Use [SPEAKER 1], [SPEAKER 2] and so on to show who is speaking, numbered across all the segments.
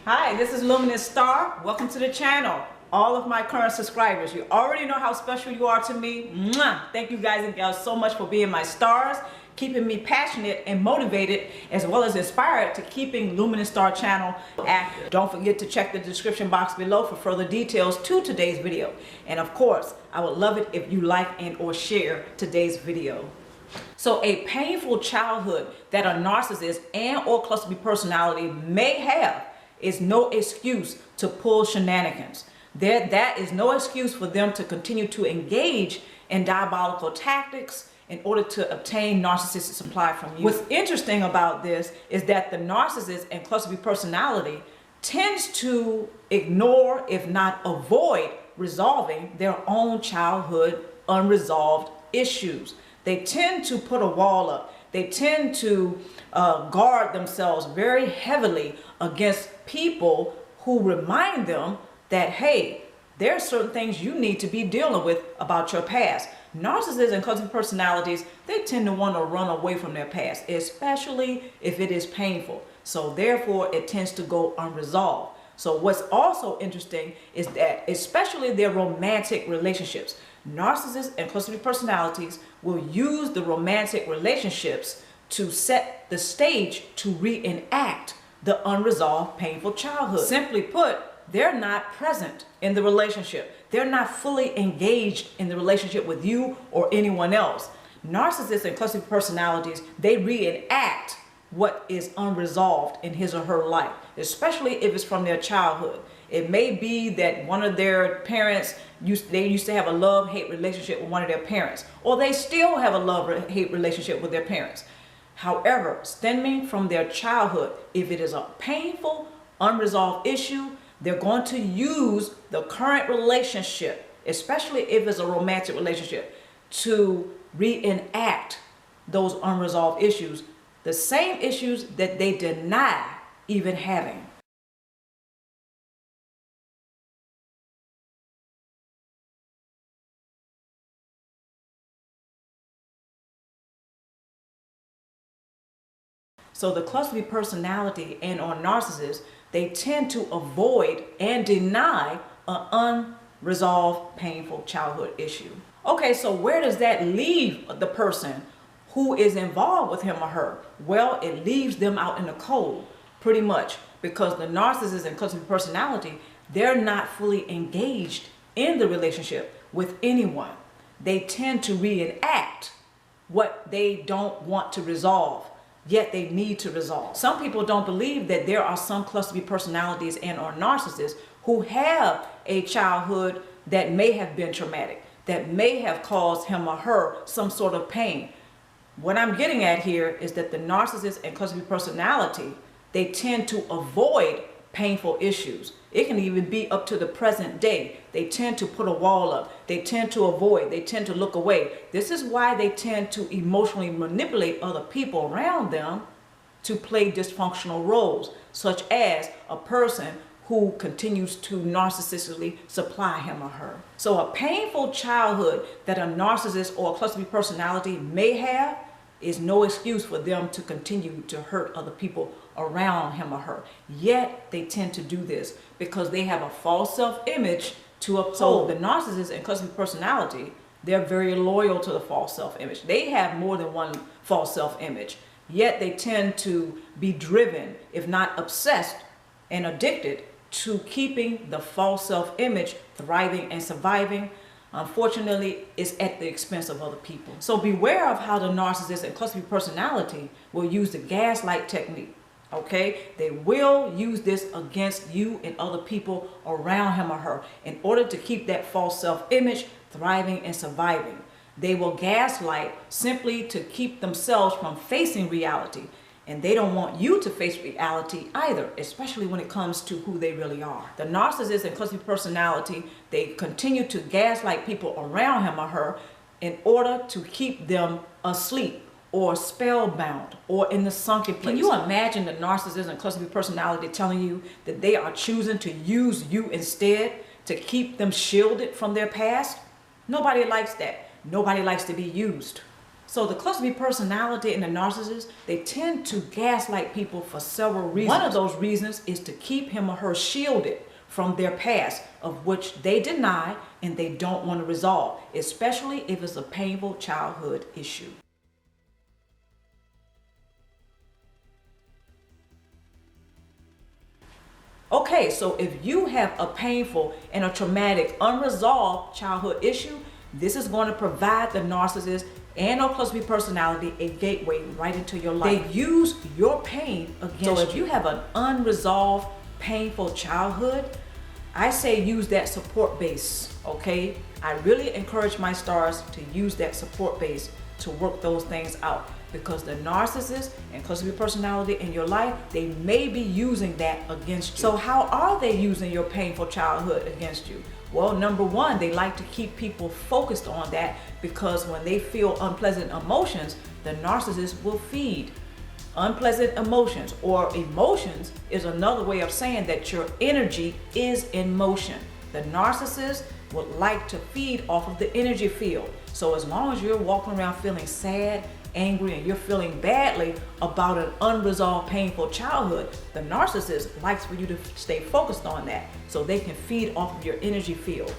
[SPEAKER 1] Hi, this is Luminousz Ztarr. Welcome to the channel. All of my current subscribers, you already know how special you are to me. Mwah! Thank you guys and gals so much for being my stars, keeping me passionate and motivated, as well as inspired to keeping Luminousz Ztarr channel active. Don't forget to check the description box below for further details to today's video. And of course, I would love it if you like and or share today's video. So a painful childhood that a narcissist and or cluster B personality may have is no excuse to pull shenanigans. That is no excuse for them to continue to engage in diabolical tactics in order to obtain narcissistic supply from you. What's interesting about this is that the narcissist and cluster B personality tends to ignore, if not avoid, resolving their own childhood unresolved issues. They tend to put a wall up. They tend to guard themselves very heavily against people who remind them that, hey, there are certain things you need to be dealing with about your past. Narcissists and cluster personalities, they tend to want to run away from their past, especially if it is painful. So therefore, it tends to go unresolved. So what's also interesting is that, especially their romantic relationships, narcissists and cluster B personalities will use the romantic relationships to set the stage to reenact the unresolved painful childhood. Simply put, they're not present in the relationship. They're not fully engaged in the relationship with you or anyone else. Narcissists and cluster B personalities, they reenact what is unresolved in his or her life, especially if it's from their childhood. It may be that one of their parents, they used to have a love-hate relationship with one of their parents, or they still have a love-hate relationship with their parents. However, stemming from their childhood, if it is a painful, unresolved issue, they're going to use the current relationship, especially if it's a romantic relationship, to reenact those unresolved issues, the same issues that they deny even having. So the cluster B personality and or narcissist, they tend to avoid and deny an unresolved painful childhood issue. Okay, so where does that leave the person who is involved with him or her? Well, it leaves them out in the cold, pretty much, because the narcissist and cluster B personality, they're not fully engaged in the relationship with anyone. They tend to reenact what they don't want to resolve, yet they need to resolve. Some people don't believe that there are some cluster B personalities and or narcissists who have a childhood that may have been traumatic, that may have caused him or her some sort of pain. What I'm getting at here is that the narcissist and cluster B personality, they tend to avoid painful issues. It can even be up to the present day. They tend to put a wall up. They tend to avoid. They tend to look away. This is why they tend to emotionally manipulate other people around them to play dysfunctional roles, such as a person who continues to narcissistically supply him or her. So a painful childhood that a narcissist or a cluster B personality may have is no excuse for them to continue to hurt other people around him or her. Yet they tend to do this because they have a false self-image to uphold. So the narcissist and cluster B personality, they're very loyal to the false self-image. They have more than one false self-image. Yet they tend to be driven, if not obsessed and addicted, to keeping the false self-image thriving and surviving. Unfortunately, it's at the expense of other people. So beware of how the narcissist and cluster B personality will use the gaslight technique. Okay, they will use this against you and other people around him or her in order to keep that false self-image thriving and surviving. They will gaslight simply to keep themselves from facing reality. And they don't want you to face reality either, especially when it comes to who they really are. The narcissist and cluster B personality, they continue to gaslight people around him or her in order to keep them asleep or spellbound or in the sunken place. Can you imagine the narcissist and cluster B personality telling you that they are choosing to use you instead to keep them shielded from their past? Nobody likes that. Nobody likes to be used. So the cluster B personality and the narcissist, they tend to gaslight people for several reasons. One of those reasons is to keep him or her shielded from their past, of which they deny and they don't want to resolve, especially if it's a painful childhood issue. Okay, so if you have a painful and a traumatic, unresolved childhood issue, this is going to provide the narcissist and or cluster B personality a gateway right into your life. They use your pain against you. So if you have an unresolved, painful childhood, I say use that support base, okay? I really encourage my stars to use that support base to work those things out, because the narcissist and cluster B personality in your life, they may be using that against you. So how are they using your painful childhood against you? Well, number one, they like to keep people focused on that, because when they feel unpleasant emotions, the narcissist will feed unpleasant emotions, or emotions is another way of saying that your energy is in motion. The narcissist would like to feed off of the energy field. So as long as you're walking around feeling sad, angry, and you're feeling badly about an unresolved painful childhood, the narcissist likes for you to stay focused on that so they can feed off of your energy field.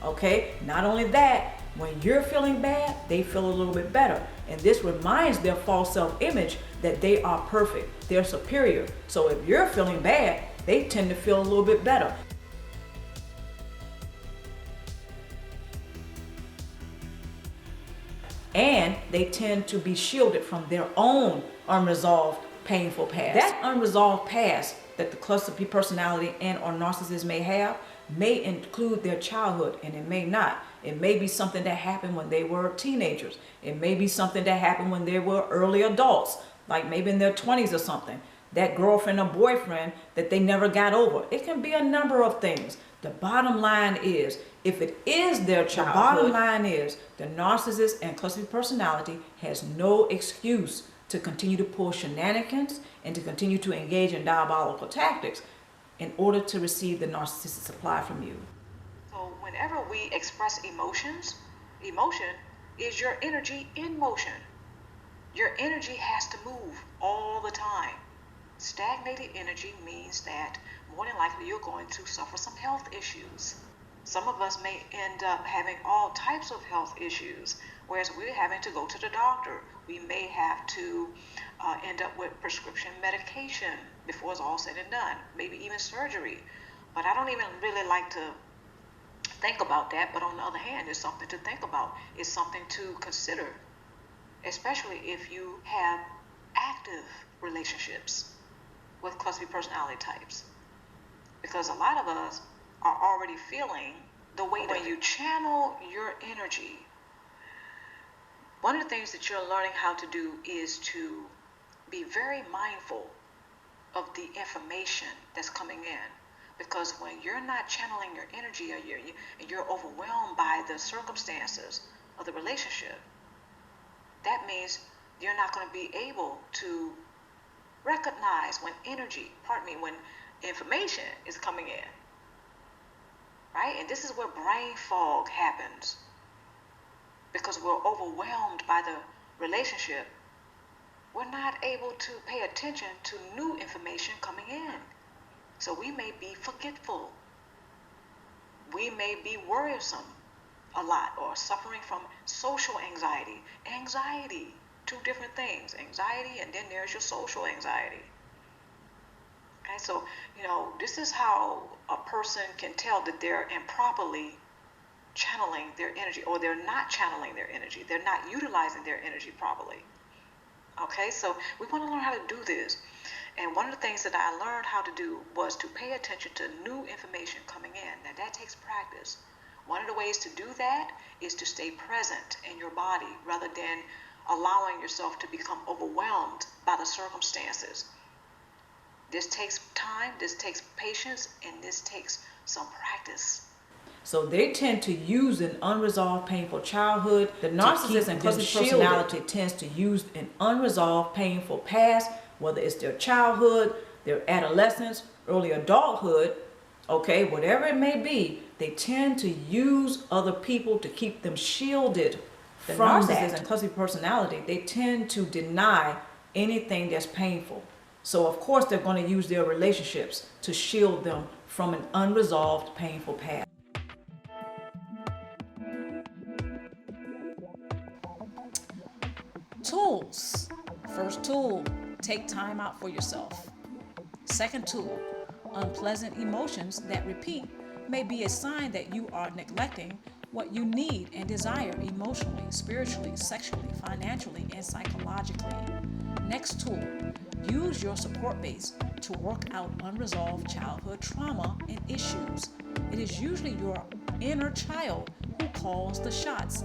[SPEAKER 1] Okay, not only that, when you're feeling bad, they feel a little bit better, and this reminds their false self-image that they are perfect, they're superior. So if you're feeling bad, they tend to feel a little bit better. And they tend to be shielded from their own unresolved, painful past. That unresolved past that the cluster B personality and or narcissist may have may include their childhood, and it may not. It may be something that happened when they were teenagers. It may be something that happened when they were early adults, like maybe in their 20s or something. That girlfriend or boyfriend that they never got over. It can be a number of things. The bottom line is, if it is their childhood, the bottom line is the narcissist and cluster B personality has no excuse to continue to pull shenanigans and to continue to engage in diabolical tactics in order to receive the narcissistic supply from you.
[SPEAKER 2] So whenever we express emotions, emotion is your energy in motion. Your energy has to move all the time. Stagnated energy means that more than likely you're going to suffer some health issues. Some of us may end up having all types of health issues, whereas we're having to go to the doctor. We may have to end up with prescription medication before it's all said and done, maybe even surgery. But I don't even really like to think about that. But on the other hand, it's something to think about. It's something to consider, especially if you have active relationships with cluster B personality types. Because a lot of us are already feeling the weight when you channel your energy. One of the things that you're learning how to do is to be very mindful of the information that's coming in. Because when you're not channeling your energy, or you're overwhelmed by the circumstances of the relationship, that means you're not going to be able to recognize when when information is coming in. Right? And this is where brain fog happens. Because we're overwhelmed by the relationship, we're not able to pay attention to new information coming in. So we may be forgetful. We may be worrisome a lot, or suffering from social anxiety. Anxiety, two different things. Anxiety, and then there's your social anxiety. Okay, so, this is how a person can tell that they're improperly channeling their energy, or they're not channeling their energy. They're not utilizing their energy properly. Okay, so we want to learn how to do this. And one of the things that I learned how to do was to pay attention to new information coming in. Now, that takes practice. One of the ways to do that is to stay present in your body rather than allowing yourself to become overwhelmed by the circumstances. This takes time, this takes patience, and this takes some practice.
[SPEAKER 1] So they tend to use an unresolved painful childhood. The narcissist and cluster B personality tends to use an unresolved painful past, whether it's their childhood, their adolescence, early adulthood, okay, whatever it may be. They tend to use other people to keep them shielded The
[SPEAKER 3] from
[SPEAKER 1] narcissist
[SPEAKER 3] that.
[SPEAKER 1] and cluster personality, they tend to deny anything that's painful. So of course they're going to use their relationships to shield them from an unresolved, painful past.
[SPEAKER 3] Tools. First tool, take time out for yourself. Second tool, unpleasant emotions that repeat may be a sign that you are neglecting what you need and desire emotionally, spiritually, sexually, financially, and psychologically. Next tool, use your support base to work out unresolved childhood trauma and issues. It is usually your inner child who calls the shots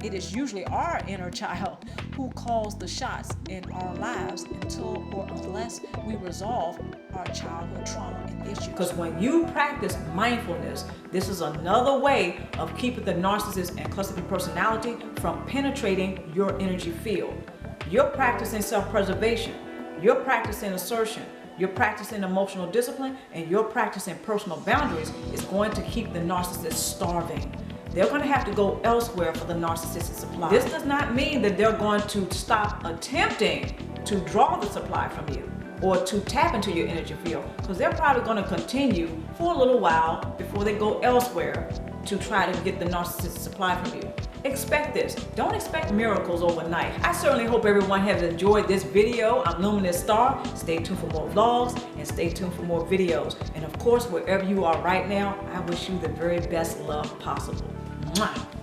[SPEAKER 3] It is usually our inner child who calls the shots in our lives until or unless we resolve our childhood trauma and issues.
[SPEAKER 1] Because when you practice mindfulness, this is another way of keeping the narcissist and cluster personality from penetrating your energy field. You're practicing self-preservation, you're practicing assertion, you're practicing emotional discipline, and you're practicing personal boundaries is going to keep the narcissist starving. They're going to have to go elsewhere for the narcissistic supply. This does not mean that they're going to stop attempting to draw the supply from you or to tap into your energy field, because they're probably going to continue for a little while before they go elsewhere to try to get the narcissistic supply from you. Expect this. Don't expect miracles overnight. I certainly hope everyone has enjoyed this video. I'm Luminousz Ztarr. Stay tuned for more vlogs and stay tuned for more videos. And of course, wherever you are right now, I wish you the very best love possible. Mwah.